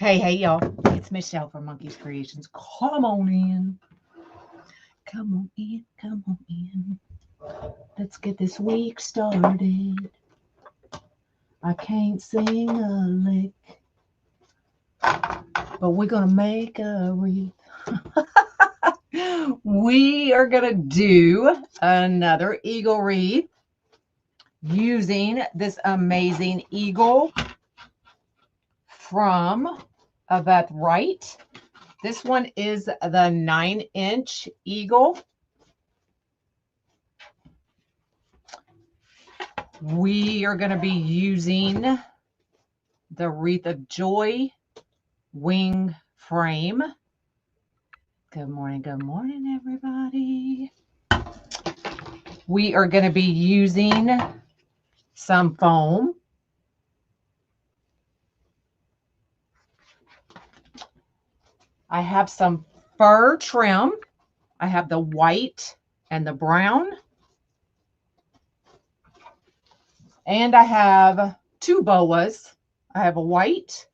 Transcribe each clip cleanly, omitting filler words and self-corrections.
Hey, y'all. It's Michelle from Monkey's Creations. Come on in. Come on in. Come on in. Let's get this week started. I can't sing a lick, but we're going to make a wreath. We are going to do another eagle wreath using this amazing eagle from patriotic. This one is the 9-inch eagle. We are going to be using the Wreath of Joy wing frame. Good morning, everybody. We are going to be using some foam. I have some fur trim. I have the white and the brown. And I have two boas. I have a white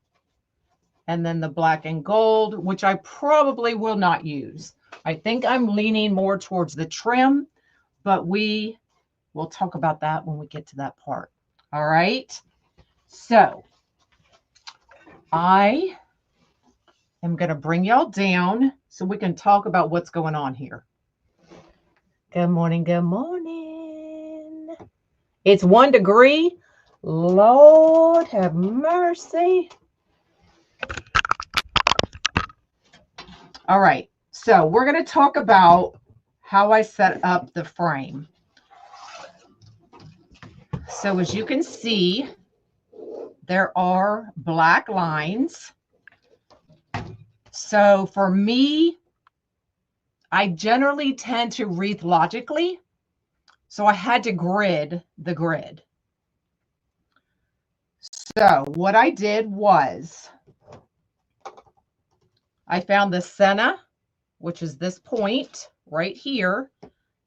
and then the black and gold, which I probably will not use. I think I'm leaning more towards the trim, but we will talk about that when we get to that part. All right. So I am going to bring y'all down so we can talk about what's going on here. Good morning. Good morning. It's 1 degree. Lord have mercy. All right. So we're going to talk about how I set up the frame. So as you can see, there are black lines. So for me, I generally tend to wreath logically. So I had to grid the grid. So what I did was I found the center, which is this point right here,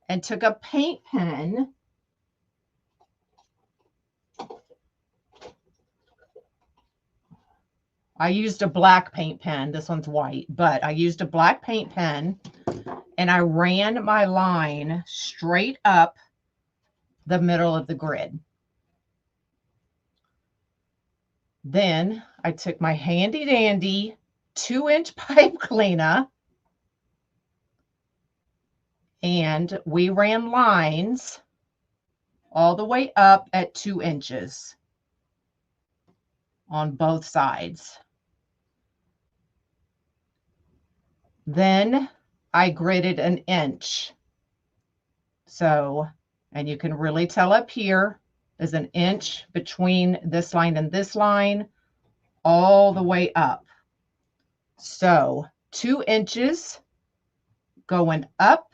and took a paint pen I used a black paint pen. This one's white, but I used a black paint pen and I ran my line straight up the middle of the grid. Then I took my handy dandy 2-inch pipe cleaner and we ran lines all the way up at 2 inches on both sides. Then I gridded 1 inch. So, and you can really tell up here, there's 1 inch between this line and this line, all the way up. So 2 inches going up,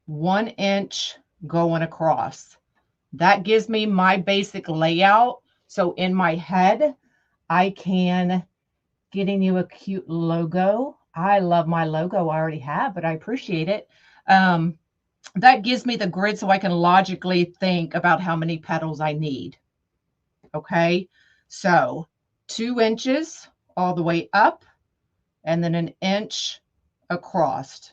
1 inch going across. That gives me my basic layout. So in my head, I can getting you a cute logo. I love my logo I already have, but I appreciate it. That gives me the grid so I can logically think about how many petals I need. Okay, so 2 inches all the way up and then 1 inch across.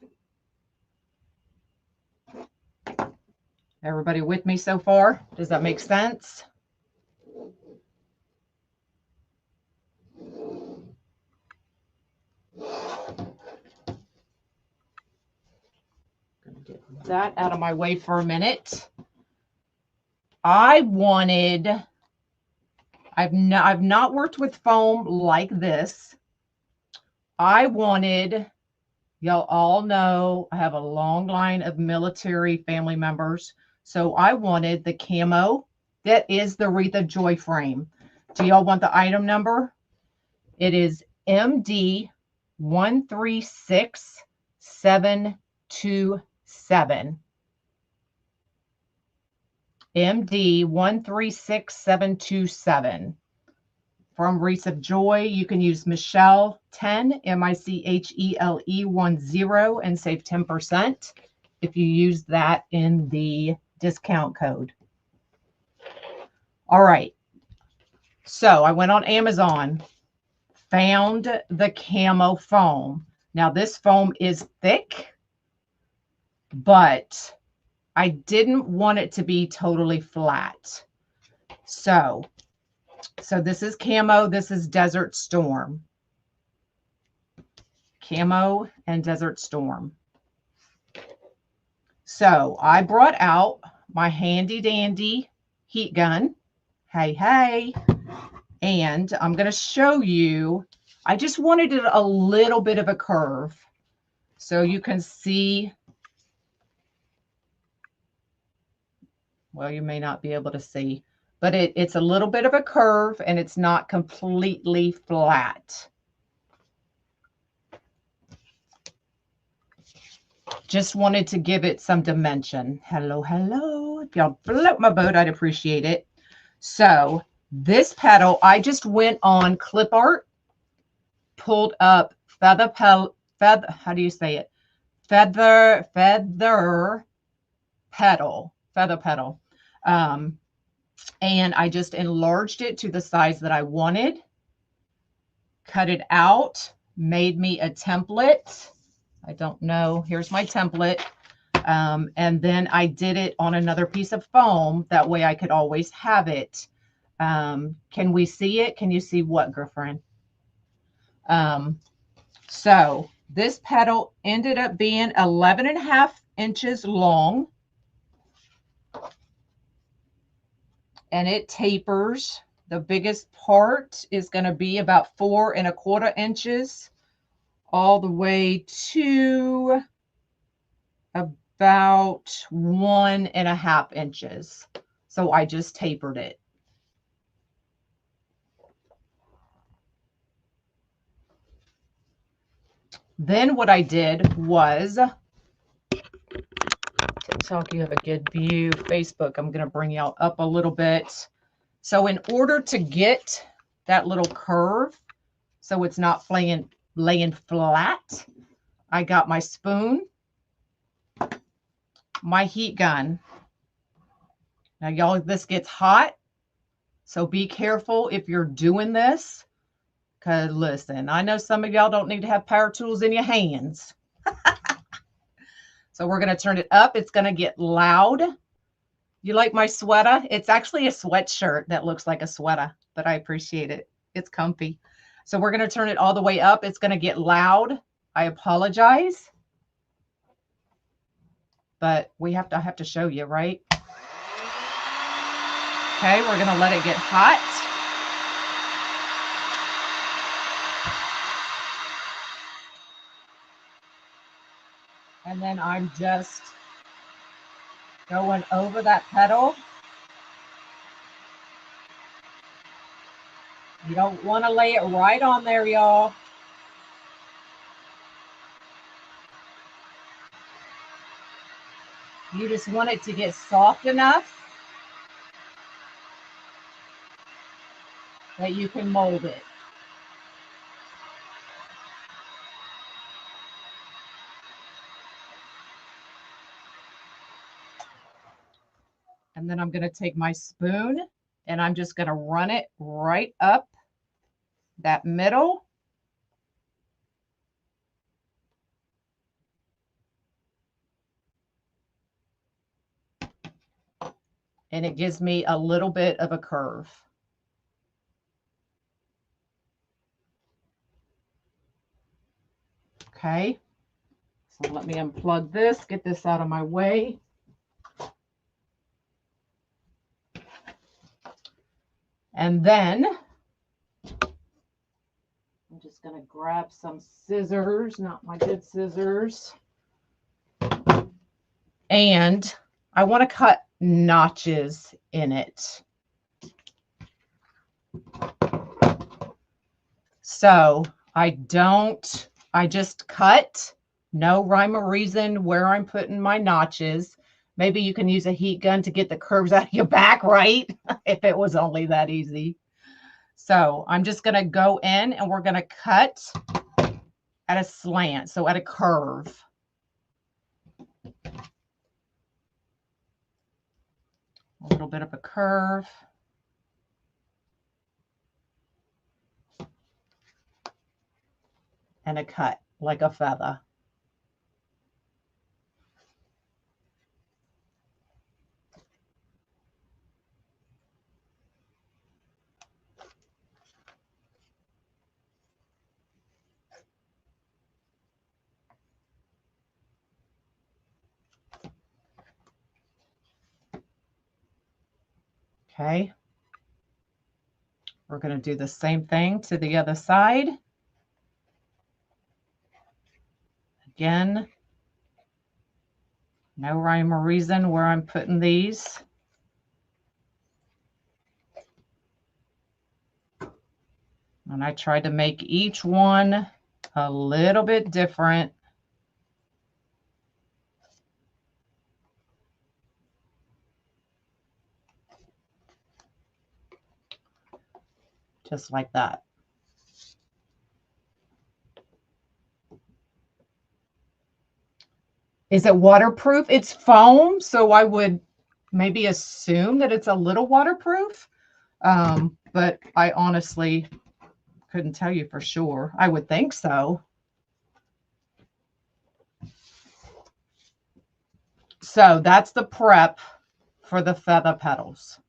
Everybody with me so far? Does that make sense? Gonna get that out of my way for a minute. I've not worked with foam like this. I wanted, y'all all know, I have a long line of military family members. So I wanted the camo. That is the Wreath of Joy frame. Do y'all want the item number? It is MD 136727. MD 136727. From Wreaths of Joy, you can use Michelle 10, MICHELE 10, and save 10% if you use that in the discount code. All right. So I went on Amazon, found the camo foam. Now this foam is thick, but I didn't want it to be totally flat. So this is camo, this is Desert Storm. Camo and Desert Storm. So I brought out my handy dandy heat gun. Hey, hey. And I'm going to show you, I just wanted it a little bit of a curve so you can see. Well, you may not be able to see, but it's a little bit of a curve and it's not completely flat. Just wanted to give it some dimension. Hello, hello. If y'all float my boat, I'd appreciate it. So this petal, I just went on clip art, pulled up feather, how do you say it? Feather petal. And I just enlarged it to the size that I wanted, cut it out, made me a template. I don't know. Here's my template. And then I did it on another piece of foam. That way I could always have it. Can we see it? Can you see what, girlfriend? So this petal ended up being 11.5 inches long. And it tapers. The biggest part is going to be about 4.25 inches all the way to about 1.5 inches. So I just tapered it. Then what I did was, TikTok, you have a good view. Facebook, I'm going to bring y'all up a little bit. So in order to get that little curve, so it's not laying flat, I got my spoon, my heat gun. Now, y'all, this gets hot, so be careful if you're doing this, because listen, I know some of y'all don't need to have power tools in your hands. So we're going to turn it up. It's going to get loud. You like my sweater? It's actually a sweatshirt that looks like a sweater, but I appreciate it. It's comfy. So we're going to turn it all the way up. It's going to get loud. I apologize, but I have to show you, right? Okay, we're going to let it get hot. And then I'm just going over that petal. You don't want to lay it right on there, y'all. You just want it to get soft enough that you can mold it. And then I'm going to take my spoon and I'm just going to run it right up that middle. And it gives me a little bit of a curve. Okay. So let me unplug this, get this out of my way. And then I'm just going to grab some scissors, not my good scissors. And I want to cut notches in it. So I just cut, no rhyme or reason where I'm putting my notches. Maybe you can use a heat gun to get the curves out of your back, right? If it was only that easy. So I'm just going to go in and we're going to cut at a slant, so at a curve. A little bit of a curve. and a cut like a feather. Okay. We're going to do the same thing to the other side. Again, no rhyme or reason where I'm putting these. And I tried to make each one a little bit different. Just like that. Is it waterproof? It's foam, so I would maybe assume that it's a little waterproof. But I honestly couldn't tell you for sure. I would think so. So that's the prep for the feather petals.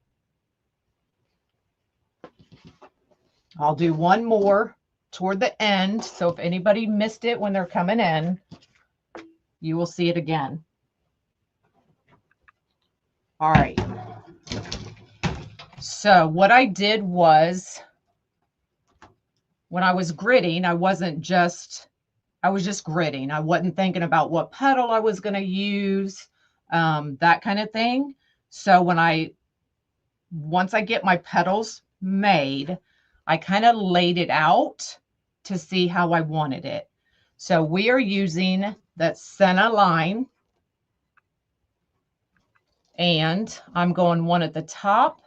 I'll do one more toward the end. So if anybody missed it when they're coming in, you will see it again. All right. So what I did was, when I was gridding, I was just gridding. I wasn't thinking about what petal I was going to use, that kind of thing. So once I get my petals made, I kind of laid it out to see how I wanted it. So we are using that center line, and I'm going one at the top,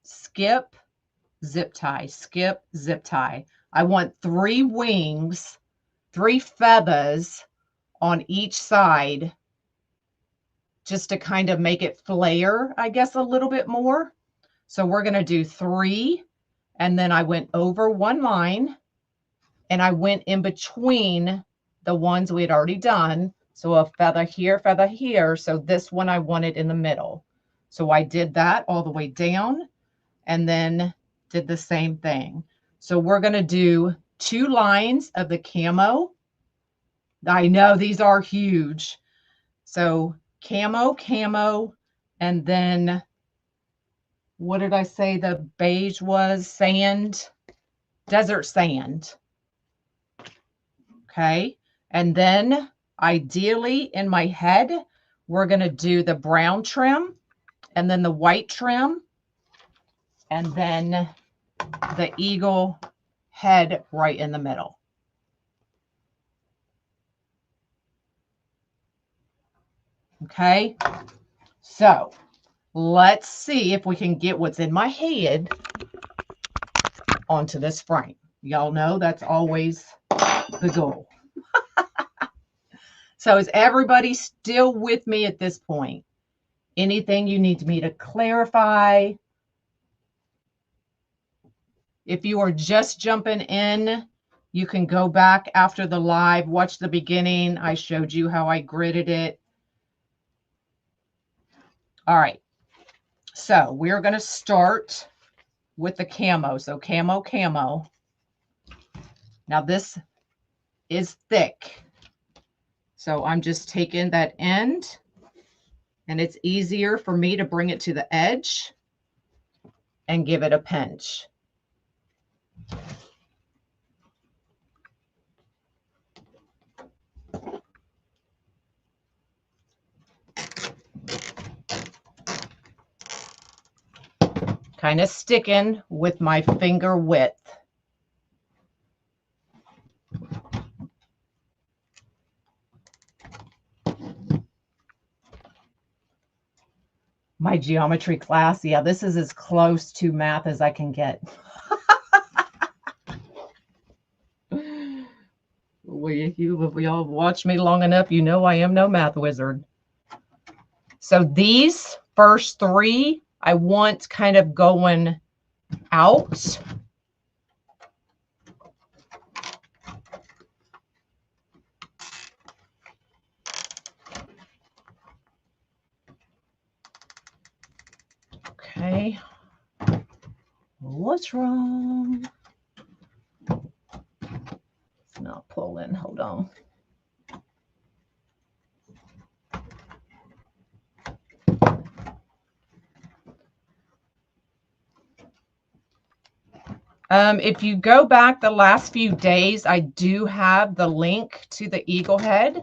skip, zip tie, skip, zip tie. I want 3 wings, 3 feathers on each side, just to kind of make it flare, I guess, a little bit more. So we're going to do 3, and then I went over one line, and I went in between the ones we had already done. So a feather here. So this one I wanted in the middle. So I did that all the way down, and then did the same thing. So we're going to do 2 lines of the camo. I know these are huge. So camo, and then what did I say the beige was? Sand, desert sand. Okay. And then ideally in my head, we're going to do the brown trim, and then the white trim, and then the eagle head right in the middle. Okay. So let's see if we can get what's in my head onto this frame. Y'all know that's always the goal. So is everybody still with me at this point? Anything you need me to clarify? If you are just jumping in, you can go back after the live, watch the beginning. I showed you how I gridded it. All right. So we're going to start with the camo. So camo. Now this is thick. So I'm just taking that end, and it's easier for me to bring it to the edge and give it a pinch. Kind of sticking with my finger width. My geometry class, yeah, this is as close to math as I can get. If y'all watch me long enough, you know I am no math wizard. So these first 3, I want kind of going out. What's wrong? It's not pulling. Hold on. If you go back the last few days, I do have the link to the eagle head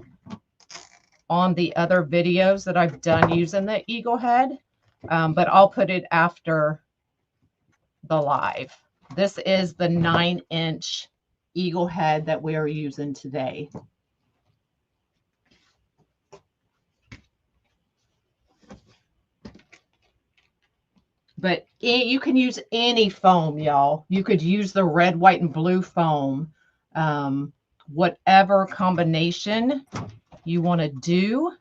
on the other videos that I've done using the eagle head, but I'll put it after the live. This is the 9-inch eagle head that we are using today. But you can use any foam, y'all. You could use the red, white, and blue foam. Whatever combination you want to do,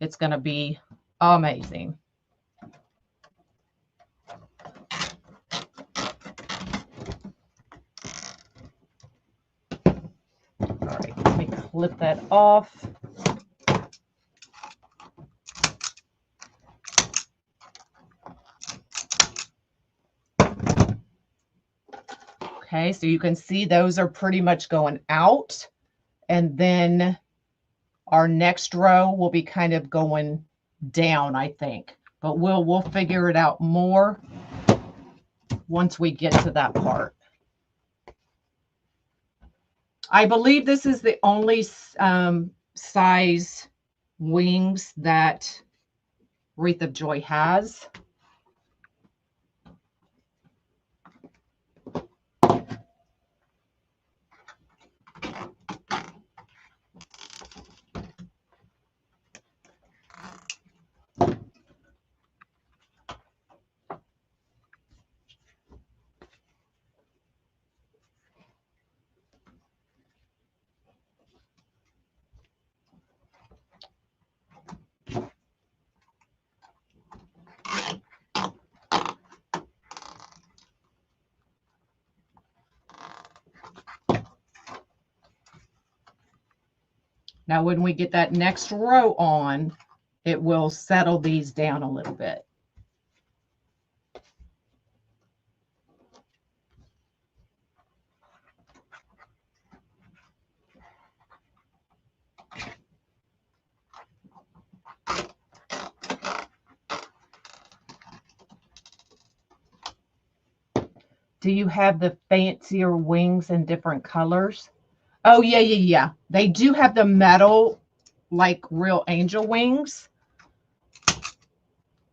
it's going to be amazing. All right, let me clip that off. Okay, so you can see those are pretty much going out. And then our next row will be kind of going down, I think. But we'll figure it out more once we get to that part. I believe this is the only size wings that Wreath of Joy has. Now, when we get that next row on, it will settle these down a little bit. Do you have the fancier wings in different colors? Oh, yeah. They do have the metal, like real angel wings.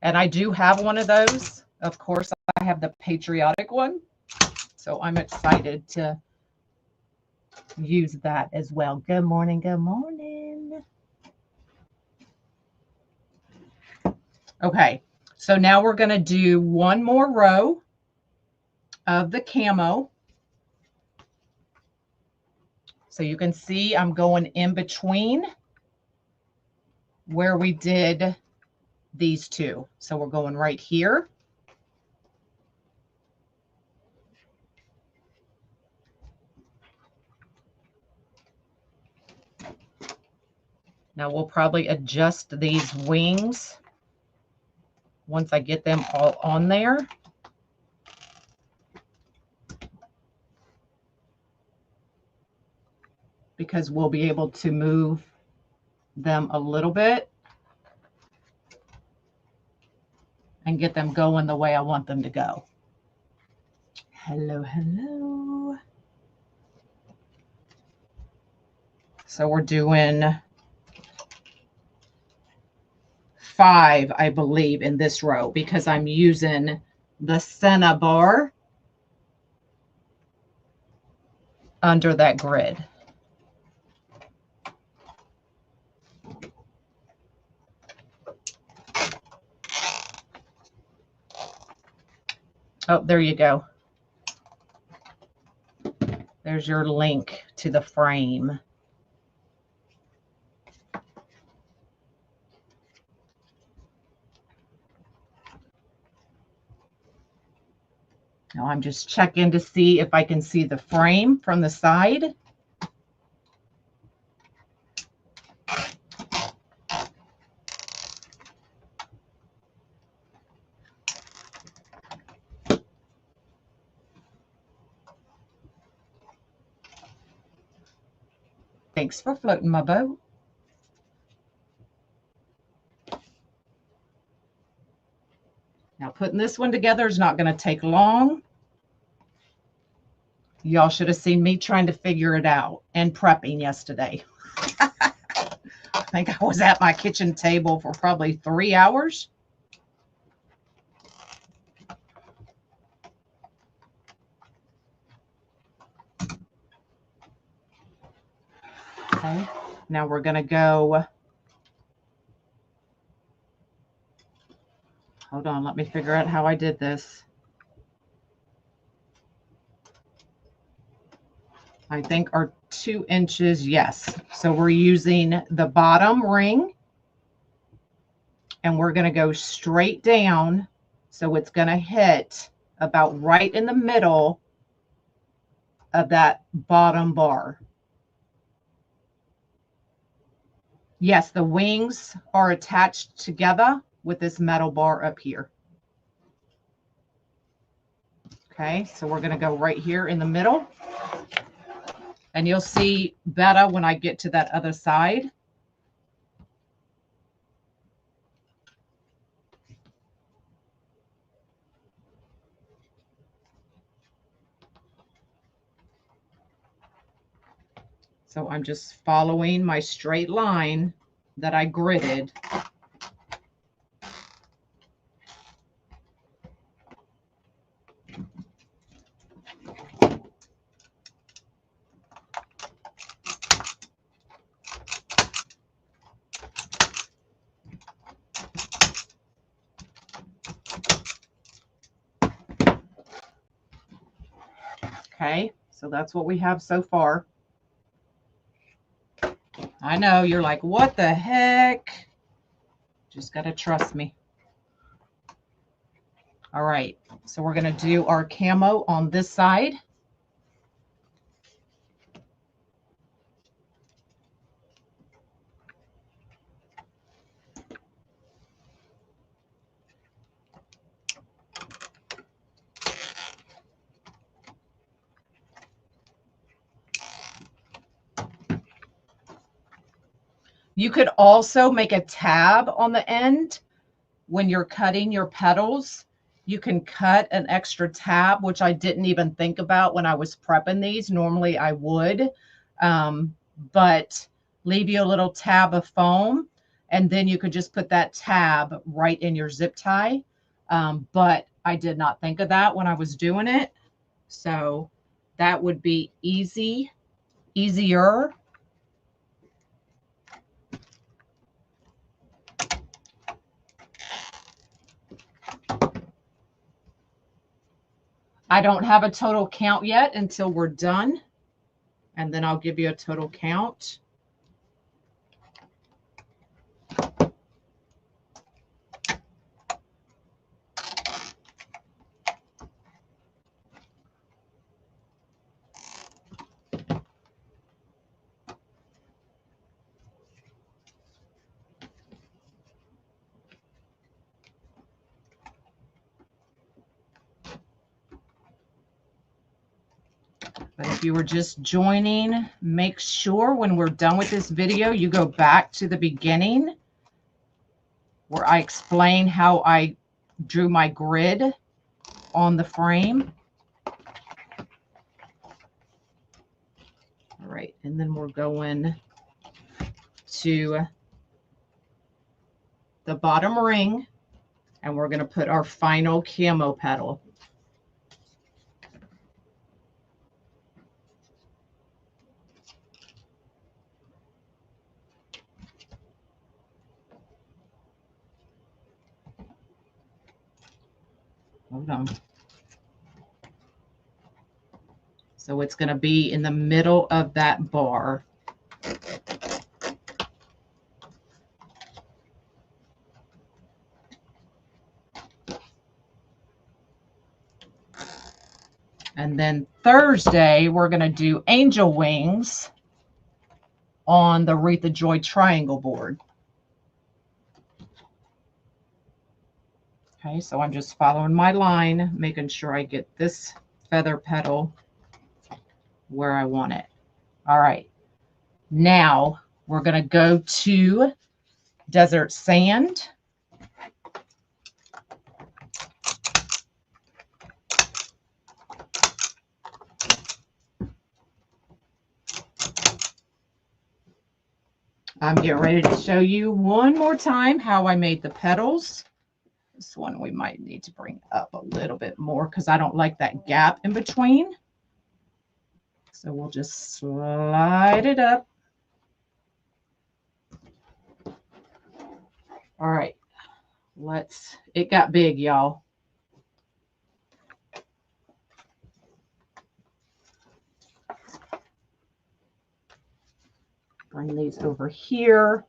And I do have one of those. Of course, I have the patriotic one. So I'm excited to use that as well. Good morning. Good morning. Okay, so now we're going to do one more row of the camo. So you can see I'm going in between where we did these two. So we're going right here. Now we'll probably adjust these wings once I get them all on there. Because we'll be able to move them a little bit and get them going the way I want them to go. Hello, hello. So we're doing 5, I believe, in this row because I'm using the Senna bar under that grid. Oh, there you go. There's your link to the frame. Now I'm just checking to see if I can see the frame from the side. Thanks for floating my boat. Now putting this one together is not going to take long. Y'all should have seen me trying to figure it out and prepping yesterday. I think I was at my kitchen table for probably 3 hours. Okay, now we're going to go. Hold on, let me figure out how I did this. I think are 2 inches, yes. So we're using the bottom ring and we're going to go straight down. So it's going to hit about right in the middle of that bottom bar. Yes, the wings are attached together with this metal bar up here. Okay, so we're going to go right here in the middle. And you'll see better when I get to that other side. So I'm just following my straight line that I gridded. Okay, so that's what we have so far. I know you're like, what the heck? Just got to trust me. All right, so we're going to do our camo on this side. You could also make a tab on the end when you're cutting your petals. You can cut an extra tab, which I didn't even think about when I was prepping these. Normally I would, but leave you a little tab of foam, and then you could just put that tab right in your zip tie. But I did not think of that when I was doing it. So that would be easier. I don't have a total count yet until we're done, and then I'll give you a total count. But if you were just joining, make sure when we're done with this video, you go back to the beginning where I explain how I drew my grid on the frame. All right, and then we're going to the bottom ring, and we're going to put our final camo petal. Hold on. So it's going to be in the middle of that bar. And then Thursday, we're going to do angel wings on the Wreath of Joy triangle board. Okay, so I'm just following my line, making sure I get this feather petal where I want it. All right. Now we're going to go to desert sand. I'm getting ready to show you one more time how I made the petals. This one we might need to bring up a little bit more because I don't like that gap in between. So we'll just slide it up. All right, it got big, y'all. Bring these over here.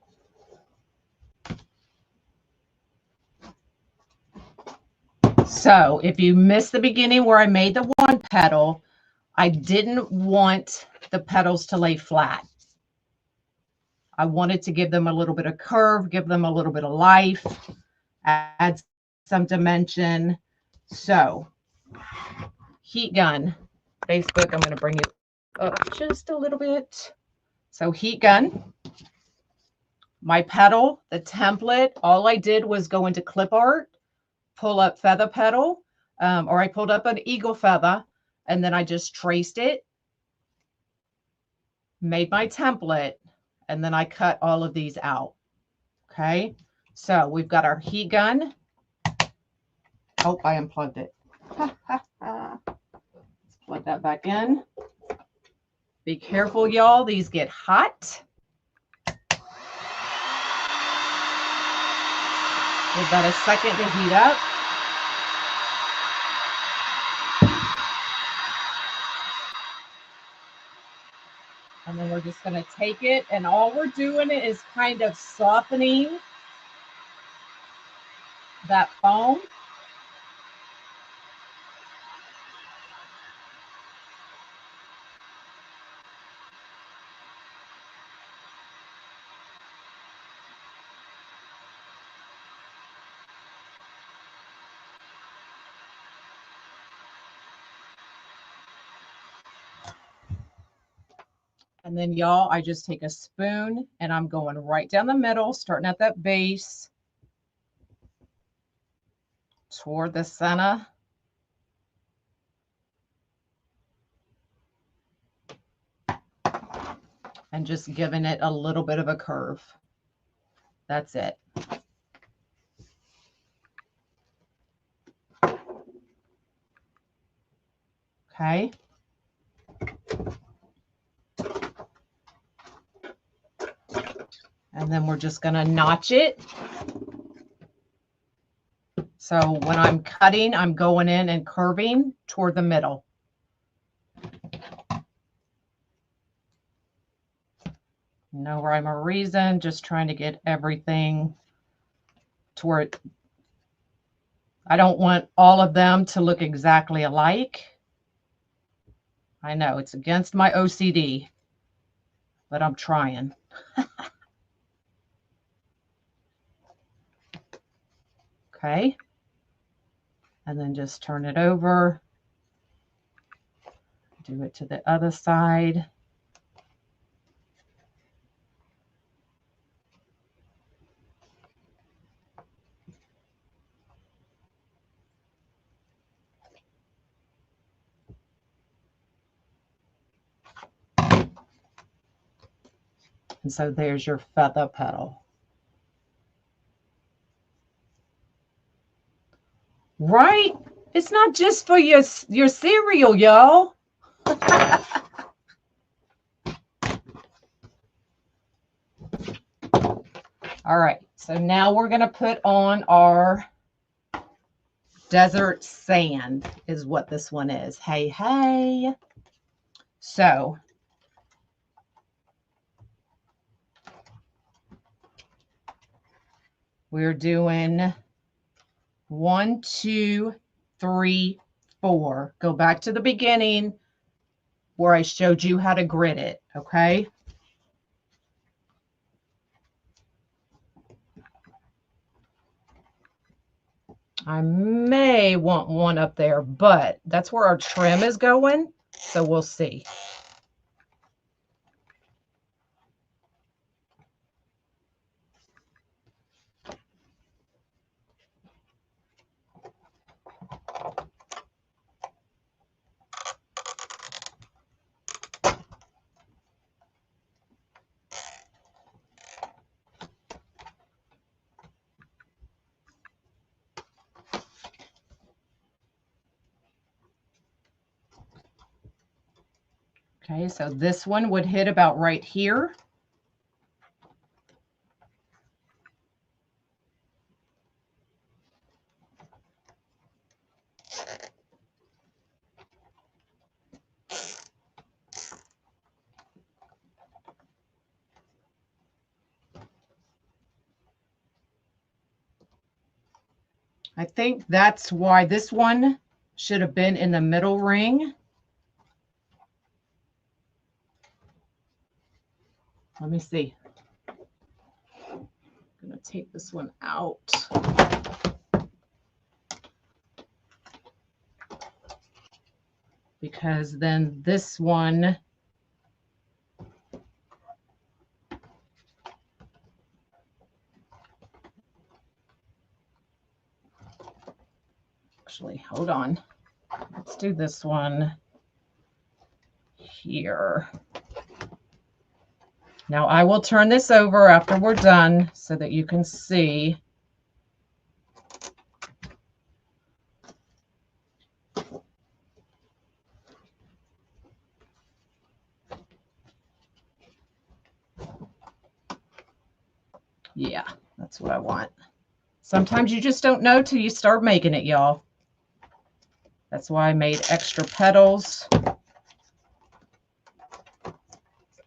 So if you missed the beginning where I made the one petal, I didn't want the petals to lay flat. I wanted to give them a little bit of curve, give them a little bit of life, add some dimension. So heat gun, Facebook, I'm going to bring you up just a little bit. So heat gun, my petal, the template, all I did was go into clip art, pull up feather petal, or I pulled up an eagle feather, and then I just traced it, made my template, and then I cut all of these out. Okay, so we've got our heat gun. Oh, I unplugged it. Let's plug that back in. Be careful, y'all. These get hot. Give that a second to heat up. And then we're just going to take it, and all we're doing is kind of softening that foam. And then, y'all, I just take a spoon and I'm going right down the middle, starting at that base toward the center. And just giving it a little bit of a curve. That's it. Okay. And then we're just going to notch it. So when I'm cutting, I'm going in and curving toward the middle. No rhyme or reason, just trying to get everything to where I don't want all of them to look exactly alike. I know it's against my OCD, but I'm trying. Okay. And then just turn it over. Do it to the other side. And so there's your feather petal. Right? It's not just for your cereal, y'all. All right, so now we're going to put on our desert sand is what this one is. Hey, hey. So we're doing 1, 2, 3, 4. Go back to the beginning where I showed you how to grid it, okay? I may want one up there, but that's where our trim is going, so we'll see. Okay, so this one would hit about right here. I think that's why this one should have been in the middle ring. Let me see. I'm going to take this one out. Because then this one actually, hold on. Let's do this one here. Now I will turn this over after we're done so that you can see. Yeah, that's what I want. Sometimes you just don't know till you start making it, y'all. That's why I made extra petals.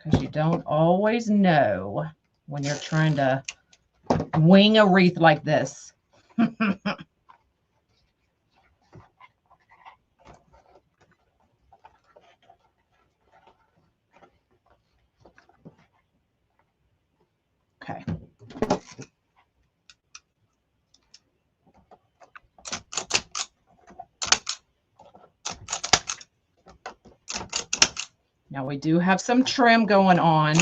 Because you don't always know when you're trying to wing a wreath like this. Okay. Now we do have some trim going on.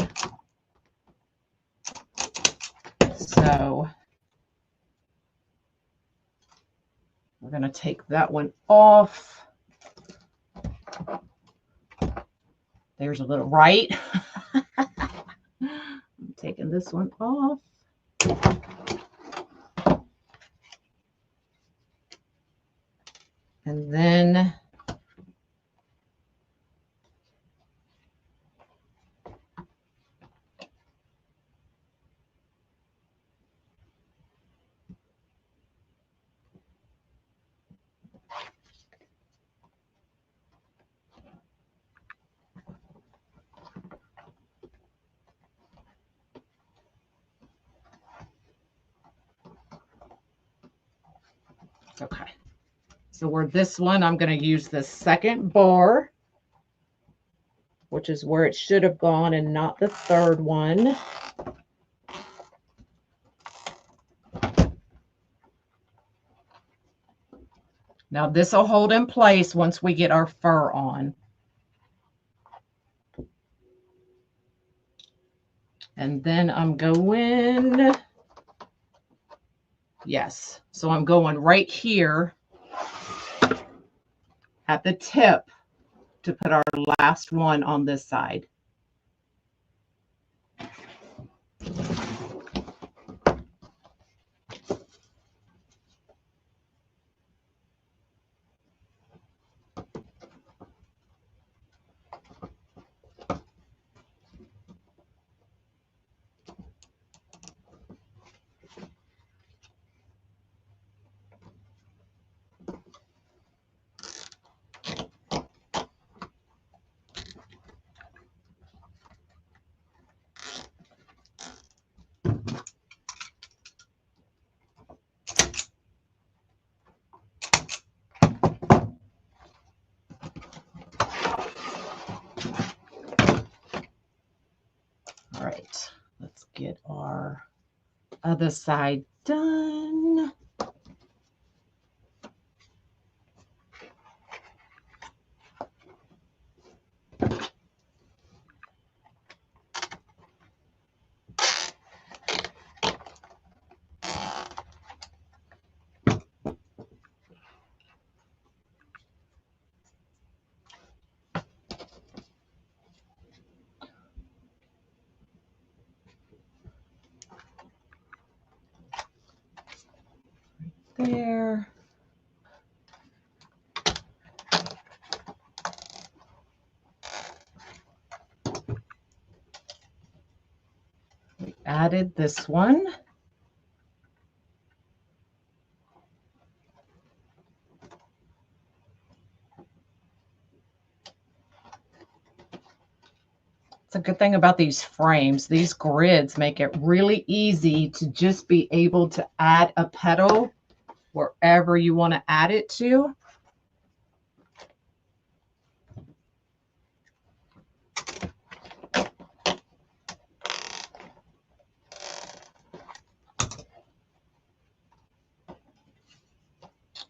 So we're going to take that one off. There's a little right. I'm taking this one off. And then okay. So where this one, I'm going to use the second bar, which is where it should have gone and not the third one. Now this will hold in place once we get our fur on. And then I'm going, yes. So I'm going right here at the tip to put our last one on this side. All right, let's get our other side done. There. added this one. It's a good thing about these frames. These grids make it really easy to just be able to add a petal wherever you want to add it to.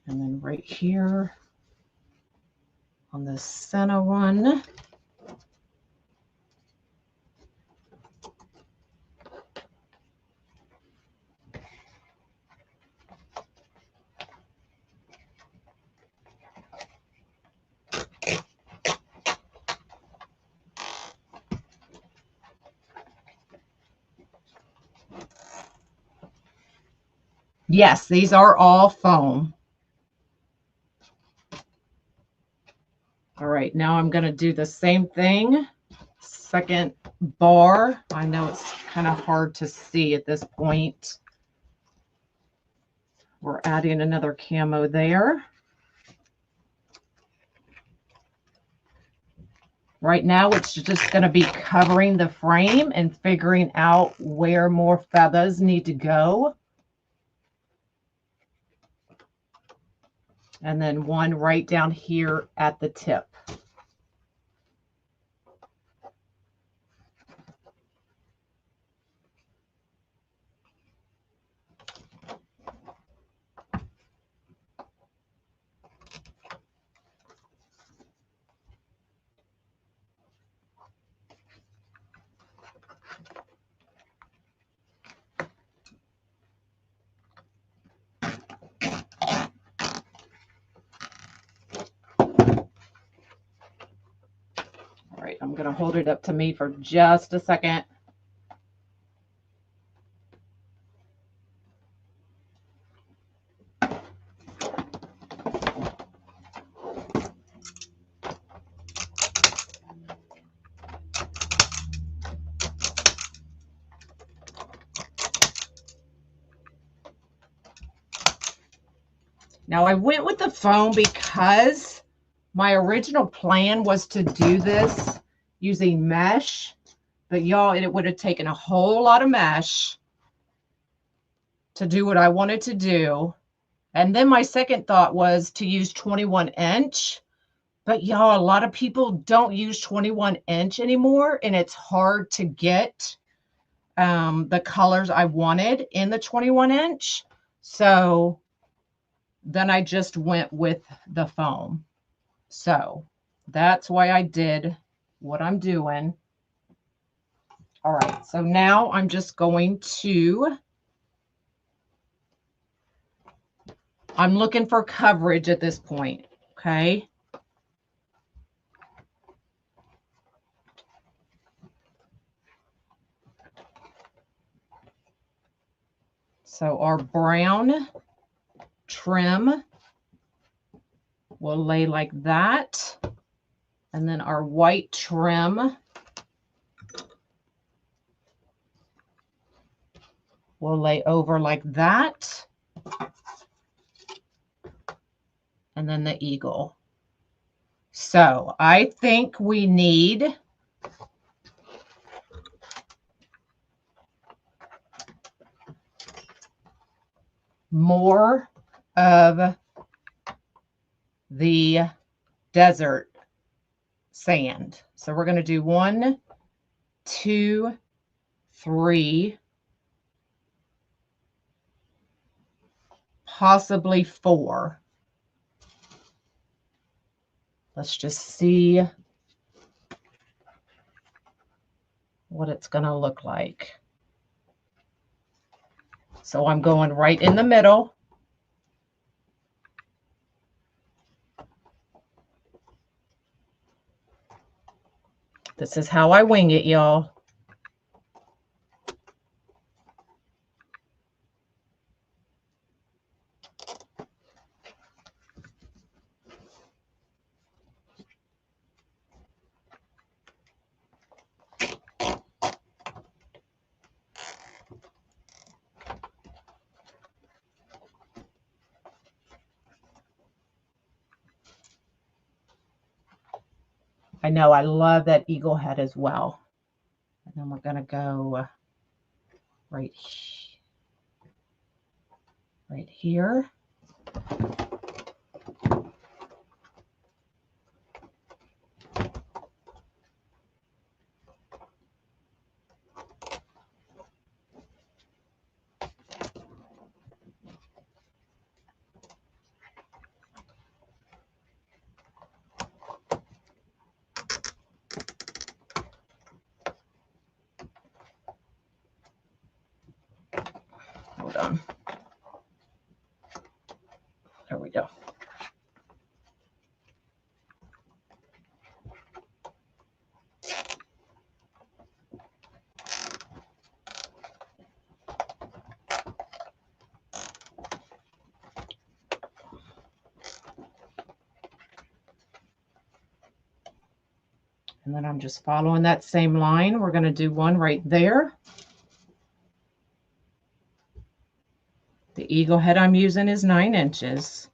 And then right here on the center one, yes, these are all foam. All right, now I'm going to do the same thing. Second bar. I know it's kind of hard to see at this point. We're adding another camo there. Right now, it's just going to be covering the frame and figuring out where more feathers need to go. And then one right down here at the tip. All right, I'm going to hold it up to me for just a second. Now I went with the foam because my original plan was to do this using mesh, but y'all, it would have taken a whole lot of mesh to do what I wanted to do. And then my second thought was to use 21 inch, but y'all, a lot of people don't use 21 inch anymore, and it's hard to get the colors I wanted in the 21 inch. So then I just went with the foam. So that's why I did what I'm doing. All right, so now I'm just going to, I'm looking for coverage at this point, okay? So our brown trim will lay like that. And then our white trim will lay over like that. And then the eagle. So I think we need more of the desert sand. So we're going to do 1, 2, 3, possibly 4. Let's just see what it's going to look like. So I'm going right in the middle. This is how I wing it, y'all. I know, I love that eagle head as well. And then we're going to go right here. Hold on. There we go. And then I'm just following that same line. We're going to do one right there. The eagle head I'm using is 9 inches.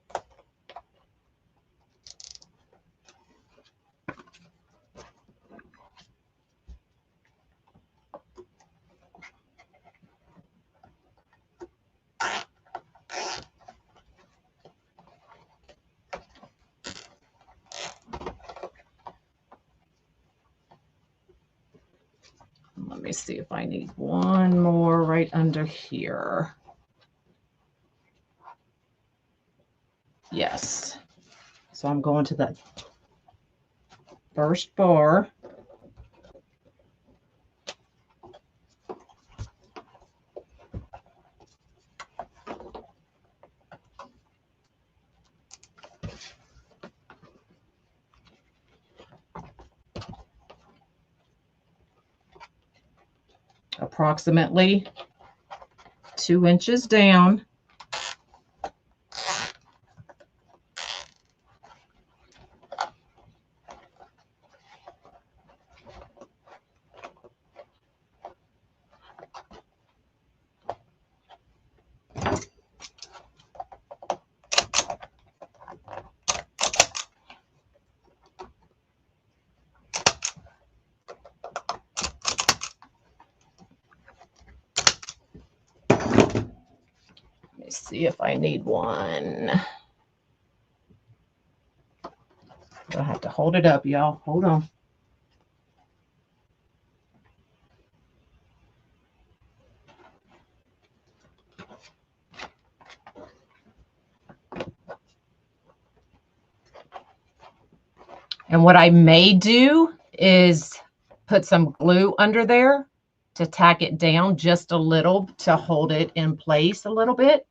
Let me see if I need one more right under here. Yes. So I'm going to the first bar. Approximately 2 inches down. Let me see if I need one. I have to hold it up, y'all. Hold on. And what I may do is put some glue under there to tack it down just a little to hold it in place a little bit.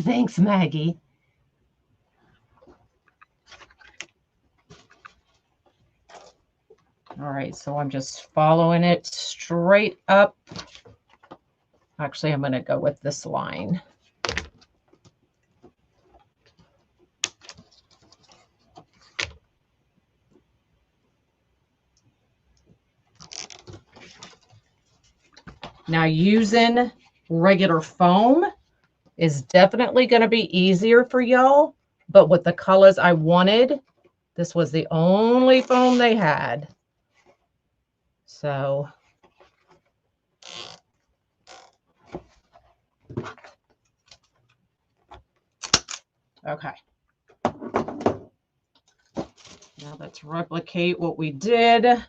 Thanks, Maggie. All right, so I'm just following it straight up. Actually, I'm going to go with this line. Now, using regular foam is definitely going to be easier for y'all, but with the colors I wanted, this was the only foam they had. So okay. Now let's replicate what we did. I'll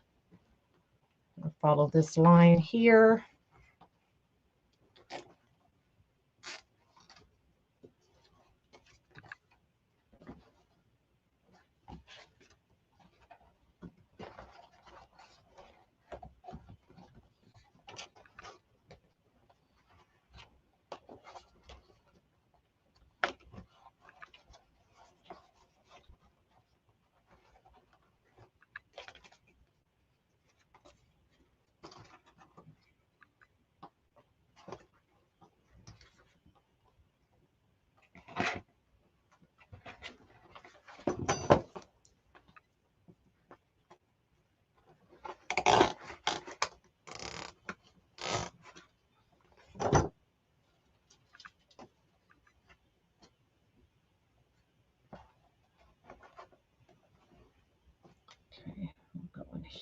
follow this line here.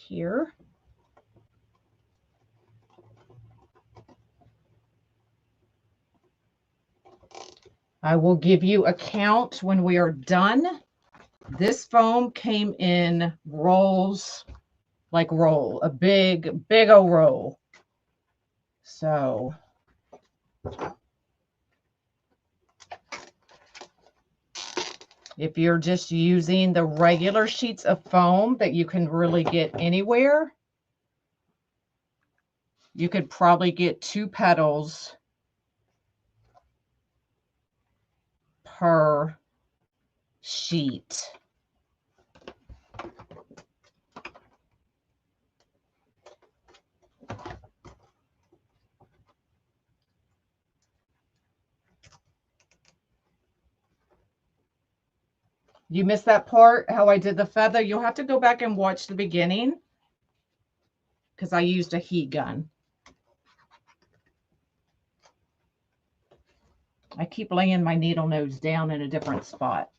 here. I will give you a count when we are done. This foam came in rolls, like roll, a big old roll. So if you're just using the regular sheets of foam that you can really get anywhere, you could probably get 2 petals per sheet. You missed that part, how I did the feather? You'll have to go back and watch the beginning because I used a heat gun. I keep laying my needle nose down in a different spot.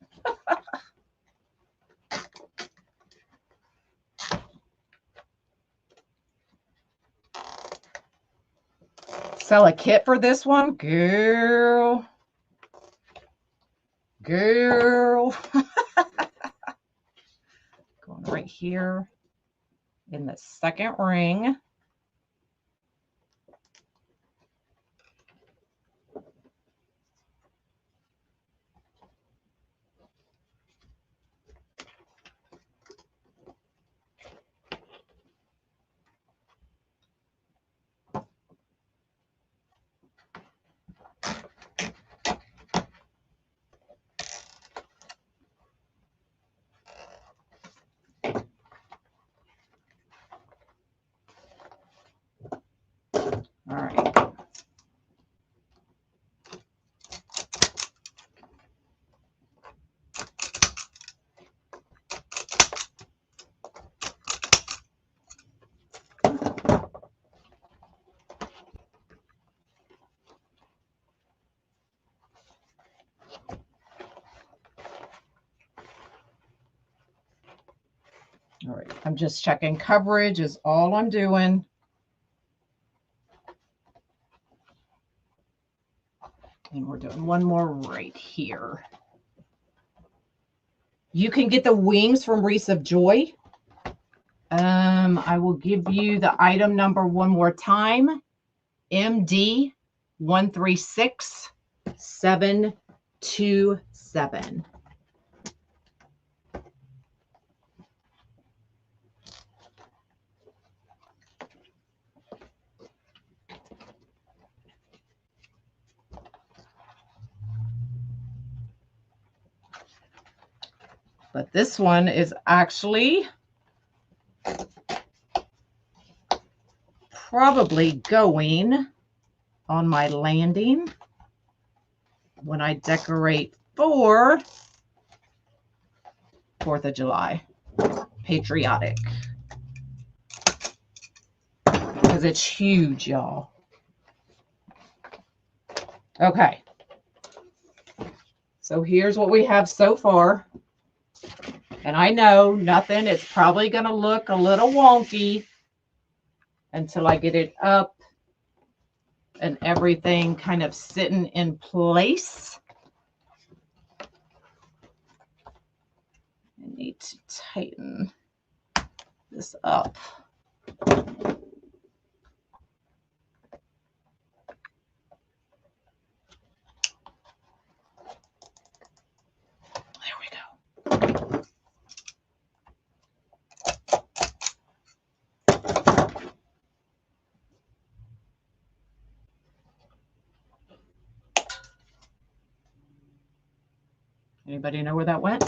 Sell a kit for this one? Girl. Girl. Going right here in the second ring. All right. All right, I'm just checking coverage is all I'm doing. And we're doing one more right here. You can get the wings from Wreaths of Joy. I will give you the item number one more time. MD 136727. But this one is actually probably going on my landing when I decorate for 4th of July. Patriotic. Because it's huge, y'all. Okay. So here's what we have so far. And I know nothing, it's probably going to look a little wonky until I get it up and everything kind of sitting in place. I need to tighten this up. There we go. Anybody know where that went?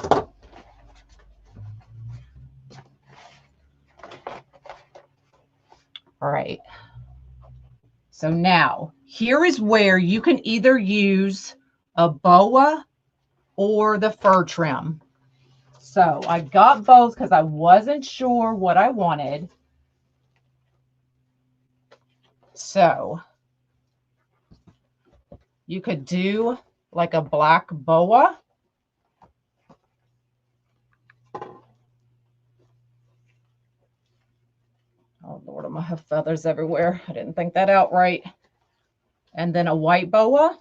All right. So now, here is where you can either use a boa or the fur trim. So I got both because I wasn't sure what I wanted. So you could do like a black boa. Oh Lord, I'm gonna have feathers everywhere. I didn't think that out right. And then a white boa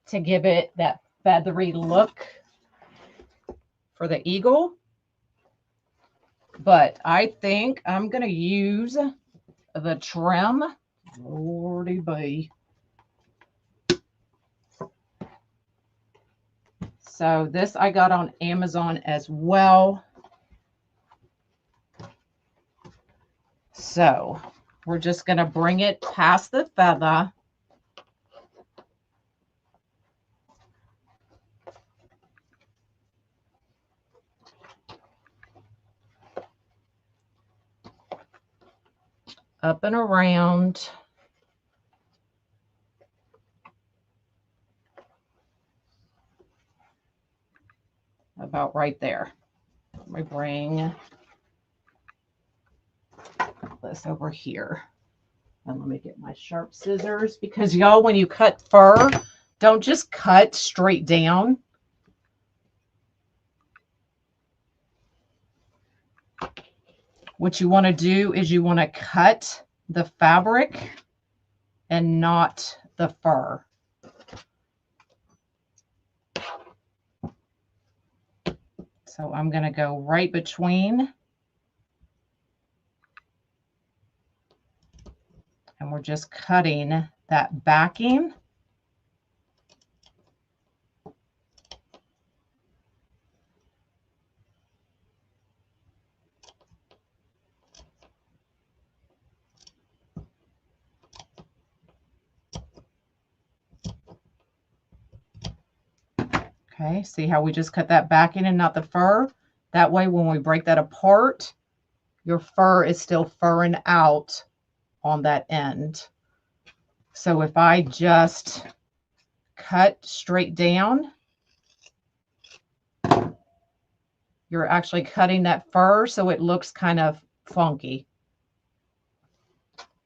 to give it that feathery look for the eagle. But I think I'm gonna use the trim. Lordy be. So this I got on Amazon as well. So we're just going to bring it past the feather. Up and around. About right there. Let me bring this over here. And let me get my sharp scissors, because y'all, when you cut fur, don't just cut straight down. What you want to do is you want to cut the fabric and not the fur. So I'm going to go right between. And we're just cutting that backing. Okay, see how we just cut that backing and not the fur? That way, when we break that apart, your fur is still furring out on that end. So if I just cut straight down, you're actually cutting that fur so it looks kind of funky.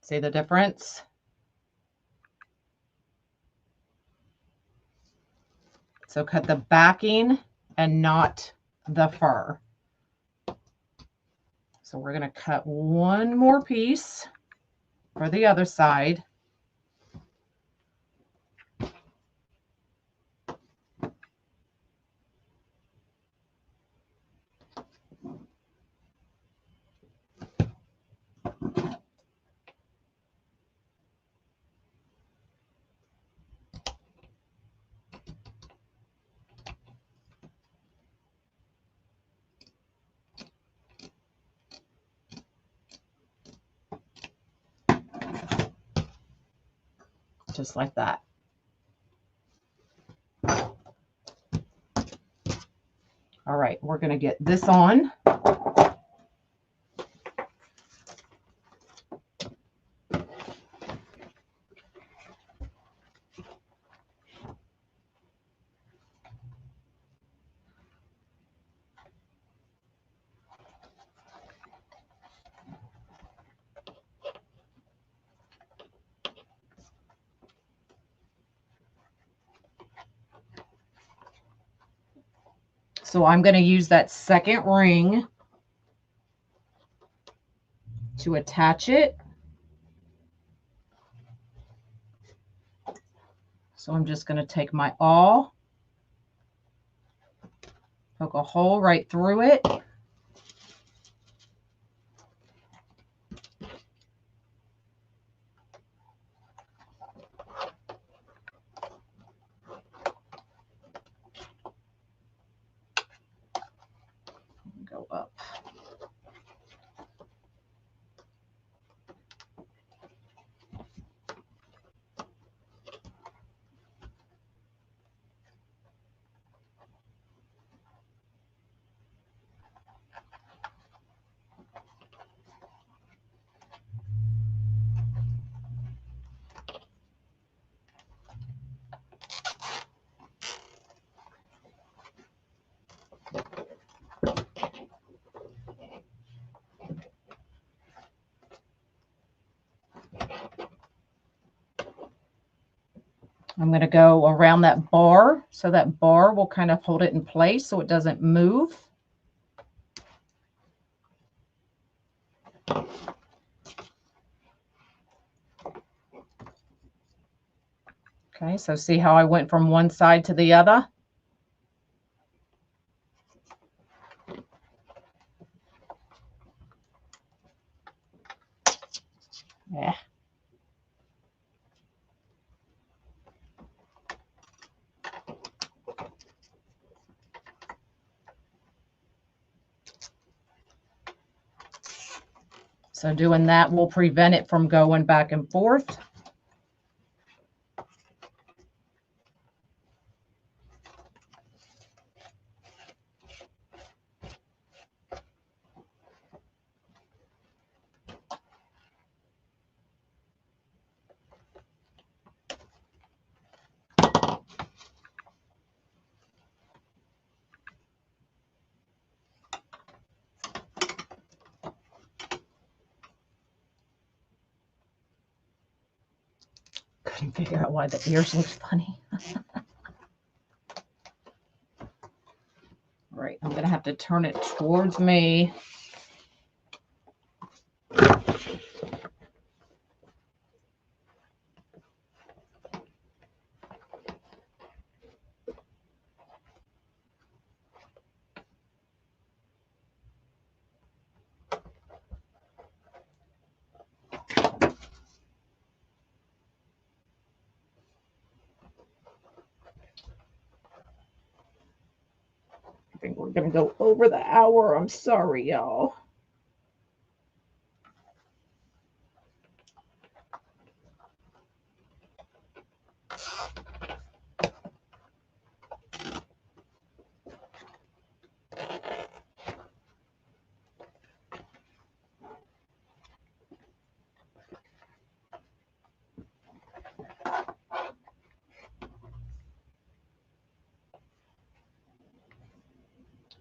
See the difference? So cut the backing and not the fur. So we're going to cut one more piece for the other side. Just like that. All right, we're going to get this on. So I'm going to use that second ring to attach it. So I'm just going to take my awl, poke a hole right through it. Go up. I'm going to go around that bar, so that bar will kind of hold it in place so it doesn't move. Okay, so see how I went from one side to the other? Yeah. So doing that will prevent it from going back and forth. Couldn't figure out why the ears looked funny. Right, I'm gonna have to turn it towards me. I think we're gonna go over the hour. I'm sorry, y'all.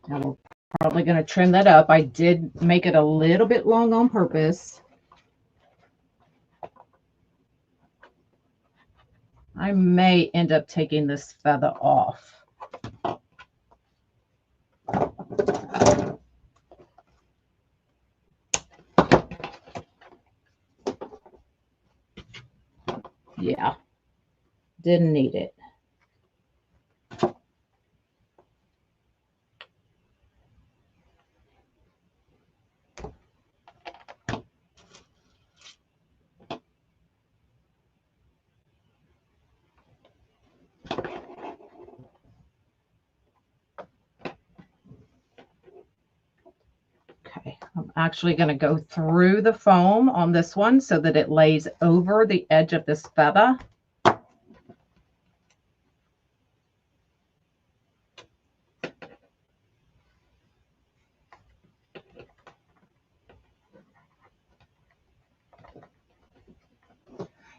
Now we're probably going to trim that up. I did make it a little bit long on purpose. I may end up taking this feather off. Yeah, didn't need it. Okay, I'm actually going to go through the foam on this one so that it lays over the edge of this feather.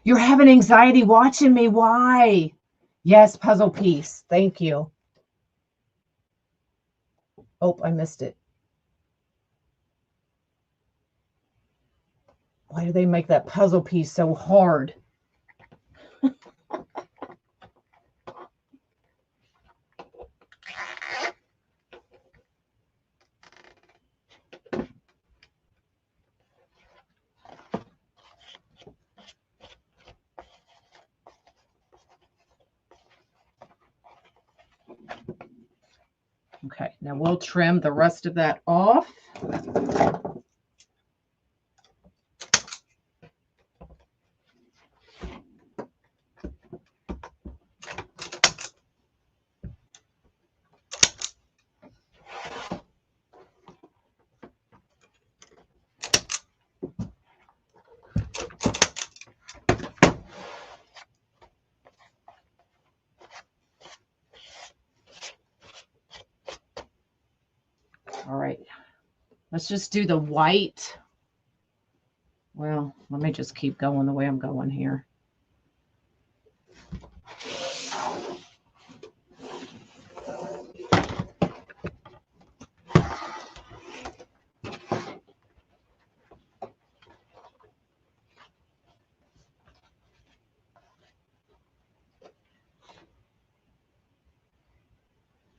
You're having anxiety watching me. Why? Yes, puzzle piece. Thank you. Oh, I missed it. Why do they make that puzzle piece so hard? Okay, now we'll trim the rest of that off. All right, let's just do the white. Well, let me just keep going the way I'm going here.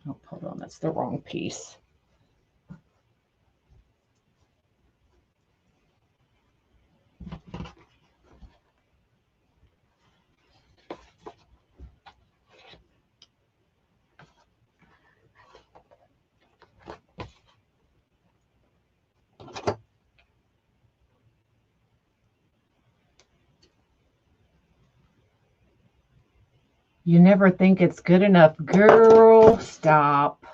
Oh, hold on, that's the wrong piece. You never think it's good enough. Girl, stop.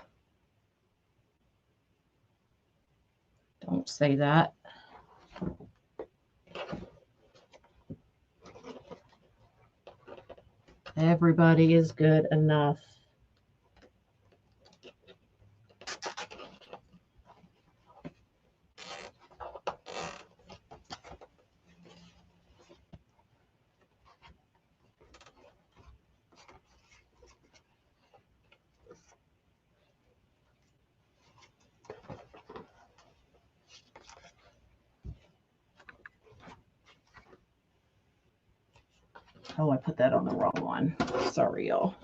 Don't say that. Everybody is good enough. Oh, I put that on the wrong one. Sorry, y'all.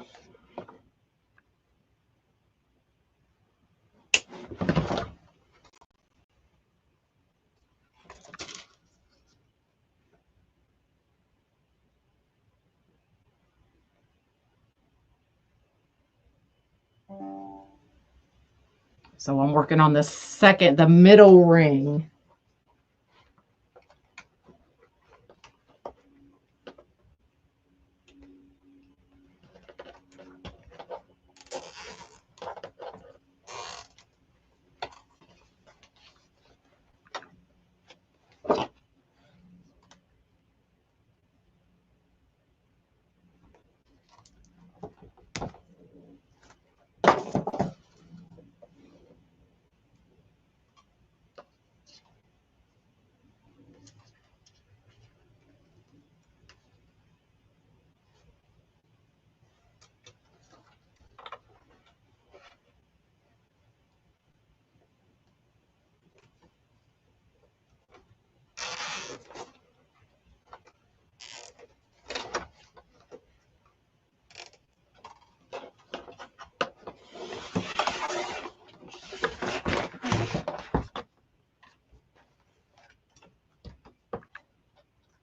So I'm working on the middle ring.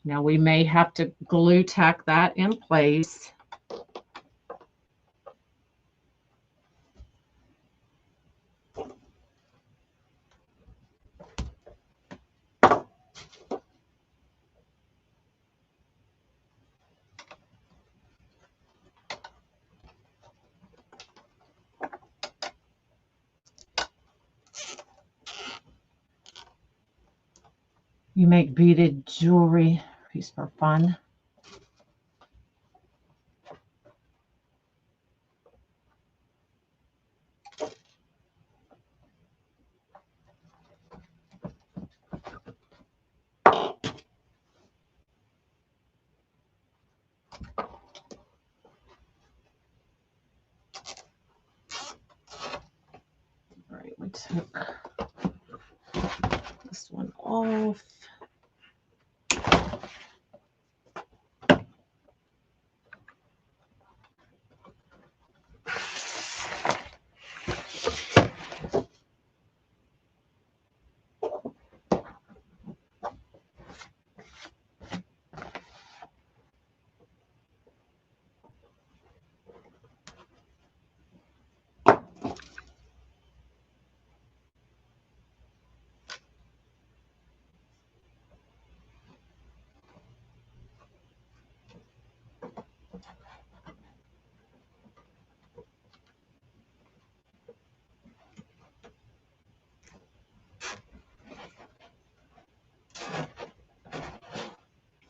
Now we may have to glue tack that in place. You make beaded jewelry piece for fun. All right, we took this one off.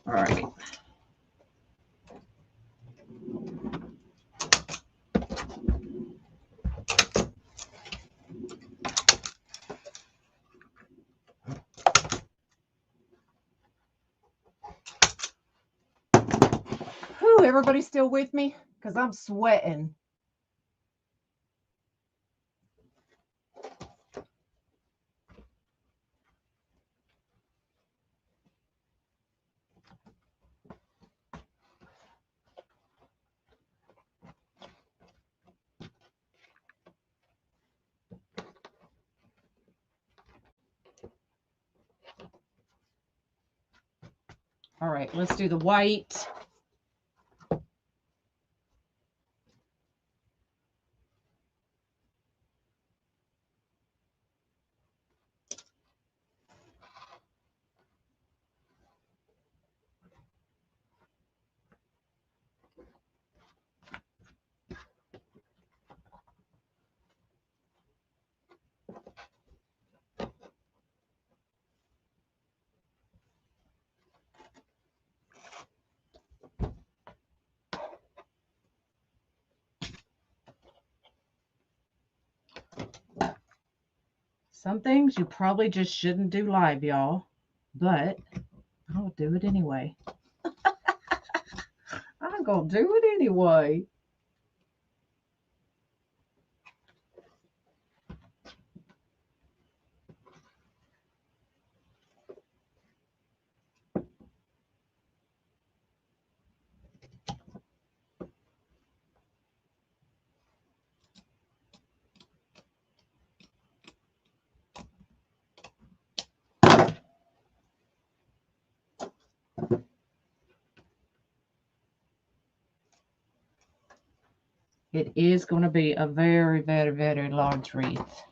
All right. Whew, everybody still with me? Because I'm sweating. All right, let's do the white. Some things you probably just shouldn't do live, y'all, but I'll do it anyway. I'm going to do it anyway. It is going to be a very, very, very large wreath.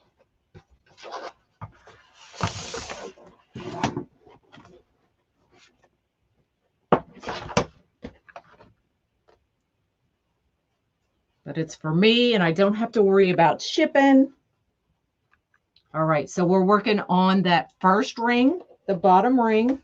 But it's for me and I don't have to worry about shipping. All right, so we're working on that first ring, the bottom ring.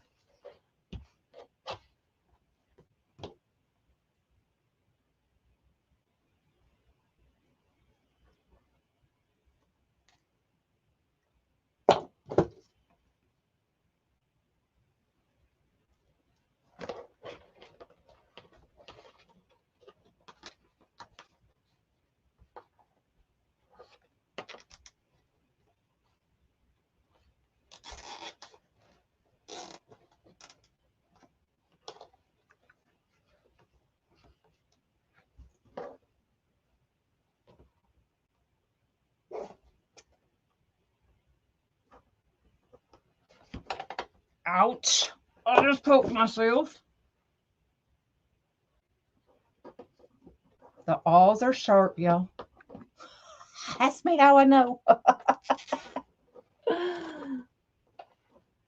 Ouch. I just poked myself. The awls are sharp, y'all. Ask me how I know.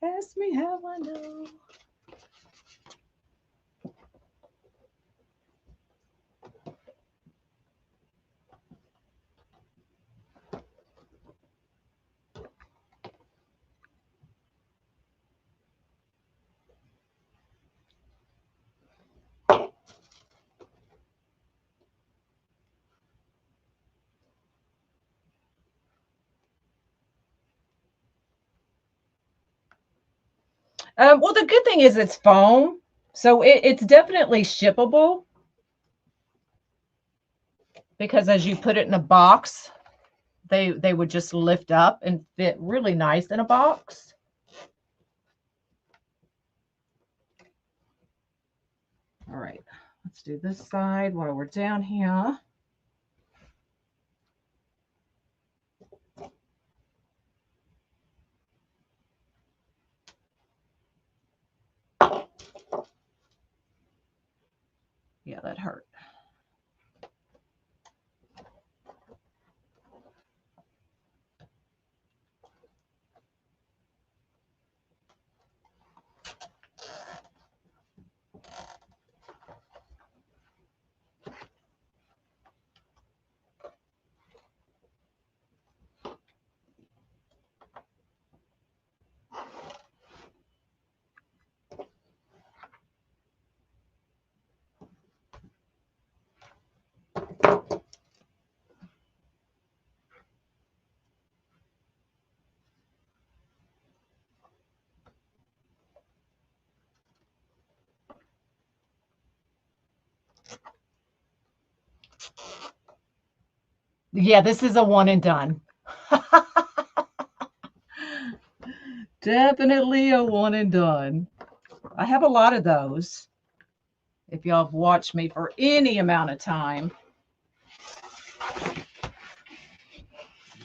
Ask me how I know. Well, the good thing is it's foam, so it's definitely shippable because as you put it in a box, they would just lift up and fit really nice in a box. All right, let's do this side while we're down here. Yeah, that hurt. Yeah, this is a one and done. Definitely a one and done. I have a lot of those. If y'all have watched me for any amount of time,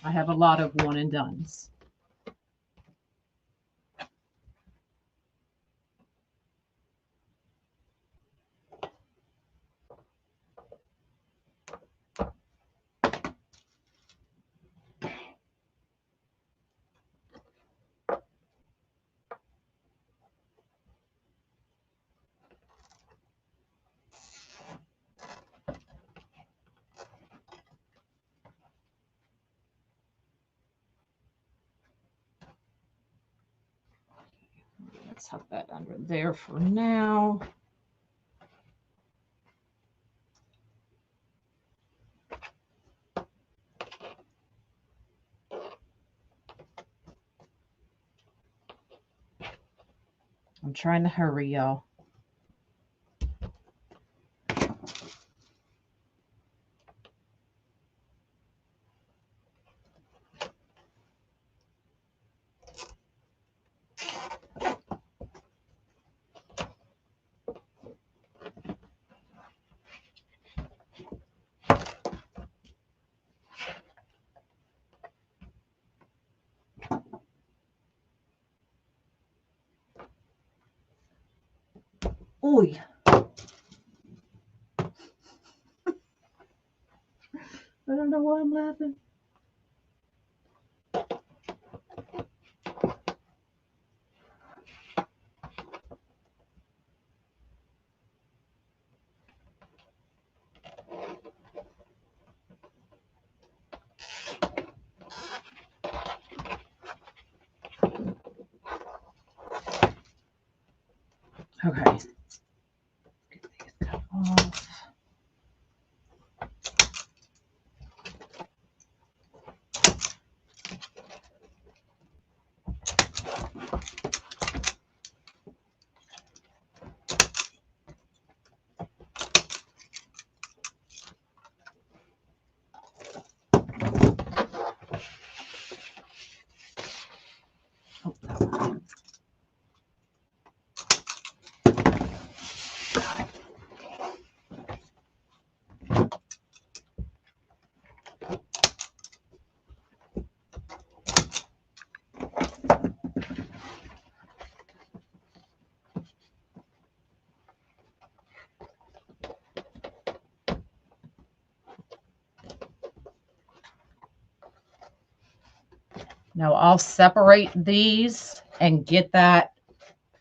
I have a lot of one and dones. Let's have that under there for now. I'm trying to hurry, y'all. Ooh. I don't know why I'm laughing. Okay. Get these off. Now I'll separate these and get that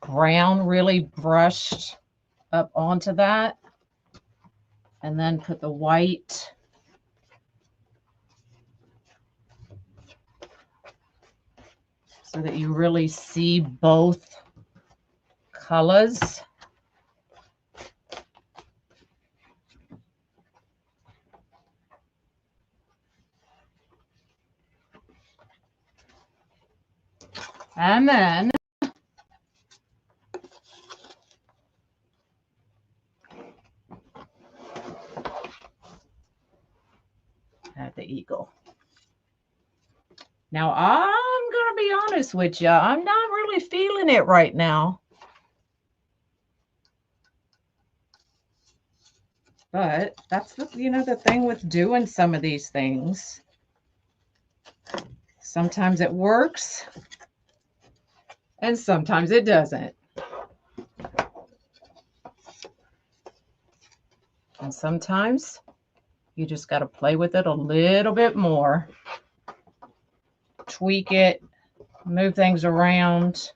brown really brushed up onto that, and then put the white so that you really see both colors. And then add the eagle. Now I'm gonna be honest with you, I'm not really feeling it right now. But that's the, the thing with doing some of these things. Sometimes it works and sometimes it doesn't. And sometimes you just got to play with it a little bit more. Tweak it, move things around.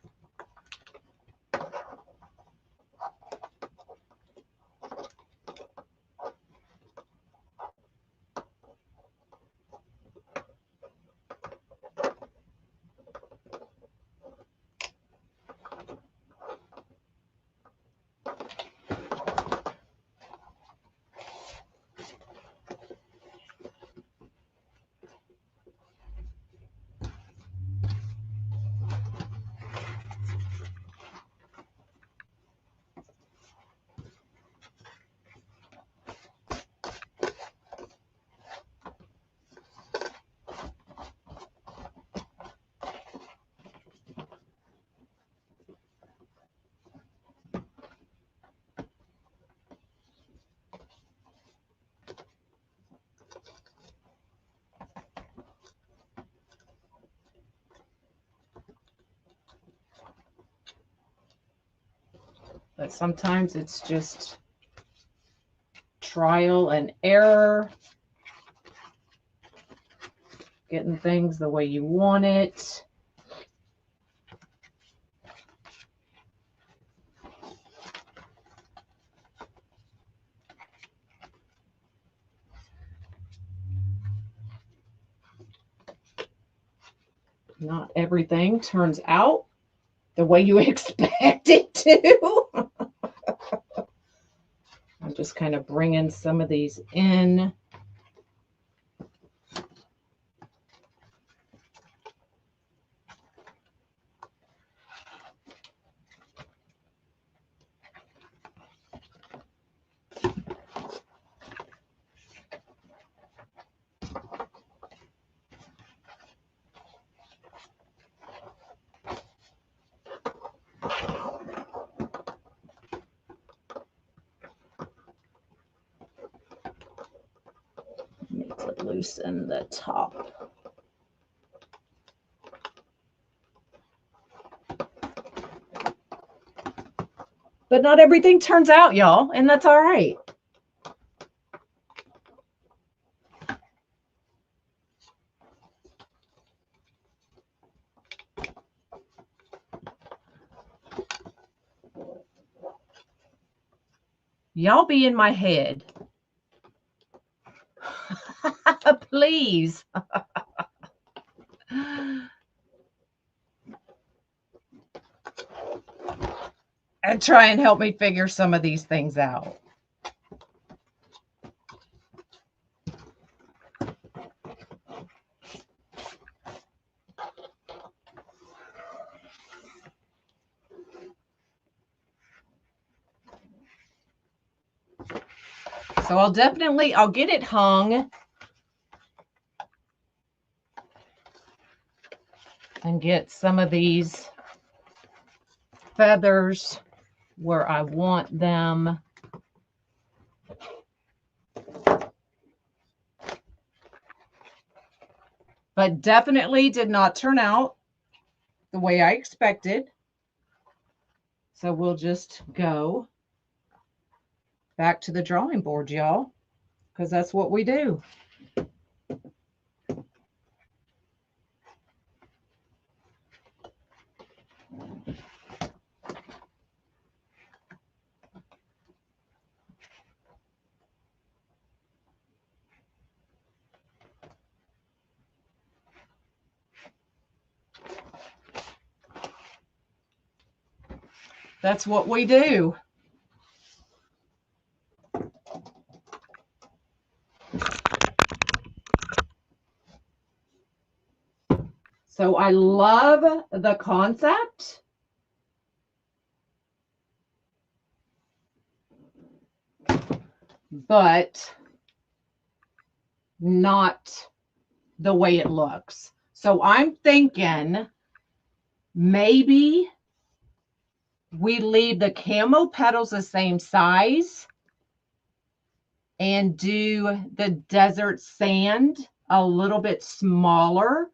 But sometimes it's just trial and error, getting things the way you want it. Not everything turns out the way you expect it to. I'm just kind of bringing some of these in. loosen the top. But not everything turns out, y'all, and that's all right. Y'all be in my head. Please. And try and help me figure some of these things out. So I'll get it hung and get some of these feathers where I want them. But definitely did not turn out the way I expected. So we'll just go back to the drawing board, y'all, because that's what we do. That's what we do. So I love the concept. But not the way it looks. So I'm thinking maybe we leave the camo petals the same size and do the desert sand a little bit smaller,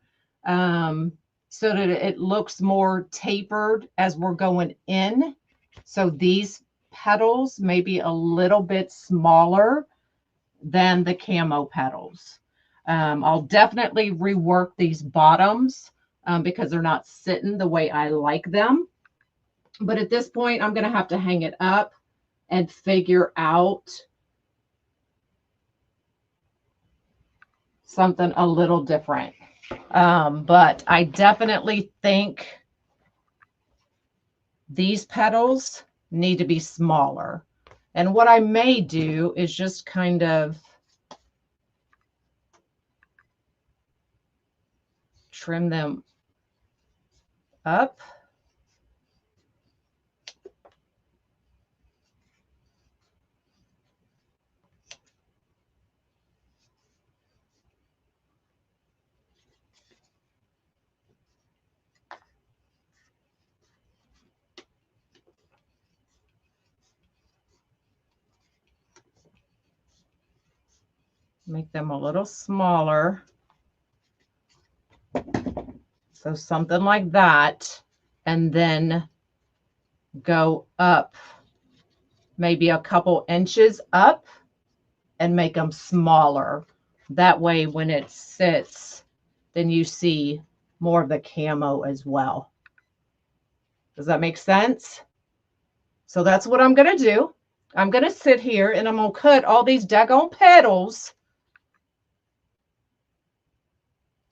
so that it looks more tapered as we're going in. So these petals may be a little bit smaller than the camo petals. I'll definitely rework these bottoms because they're not sitting the way I like them. But at this point, I'm going to have to hang it up and figure out something a little different. But I definitely think these petals need to be smaller. And what I may do is just kind of trim them up. Make them a little smaller. So something like that. And then go up maybe a couple inches up and make them smaller. That way when it sits, then you see more of the camo as well. Does that make sense? So that's what I'm going to do. I'm going to sit here and I'm going to cut all these daggone petals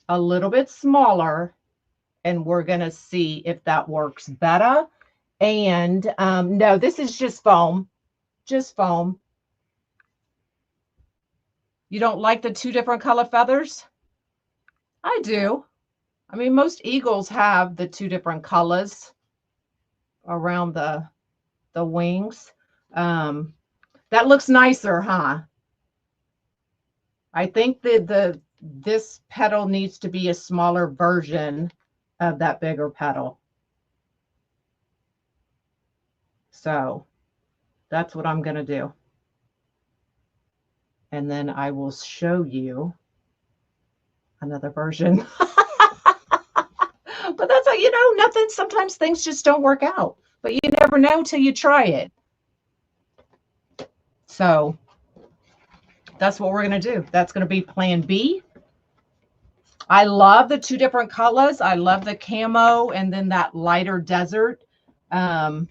a little bit smaller, and we're going to see if that works better. And no, this is just foam. Just foam. You don't like the two different color feathers? I do. I mean, most eagles have the two different colors around the wings. That looks nicer, huh? I think that this petal needs to be a smaller version of that bigger petal. So that's what I'm going to do. And then I will show you another version. But that's how, nothing, sometimes things just don't work out. But you never know till you try it. So that's what we're going to do. That's going to be plan B. I love the two different colors. I love the camo and then that lighter desert color.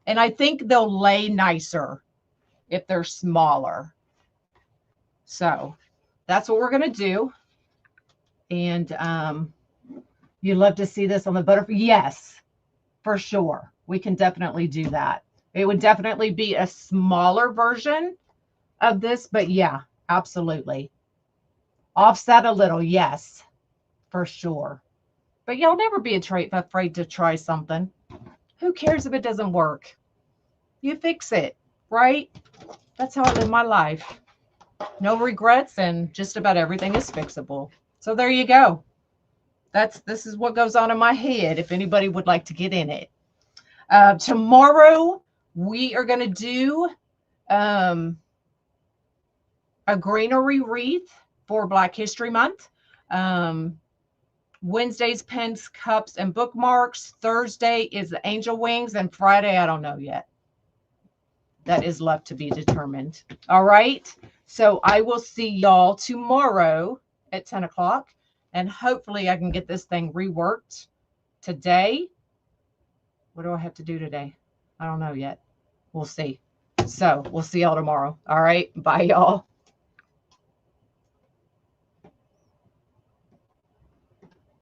And I think they'll lay nicer if they're smaller. So that's what we're going to do. And you love to see this on the butterfly? Yes, for sure. We can definitely do that. It would definitely be a smaller version of this, but yeah, absolutely. Offset a little, yes, for sure. But y'all never be afraid to try something. Who cares if it doesn't work? You fix it, right? That's how I live my life. No regrets, and just about everything is fixable. So there you go. This is what goes on in my head if anybody would like to get in it. Tomorrow we are going to do a greenery wreath for Black History Month. Wednesday's pens, cups, and bookmarks. Thursday is the angel wings, and Friday, I don't know yet. That is left to be determined. All right. So I will see y'all tomorrow at 10 o'clock, and hopefully I can get this thing reworked today. What do I have to do today? I don't know yet. We'll see. So we'll see y'all tomorrow. All right. Bye, y'all.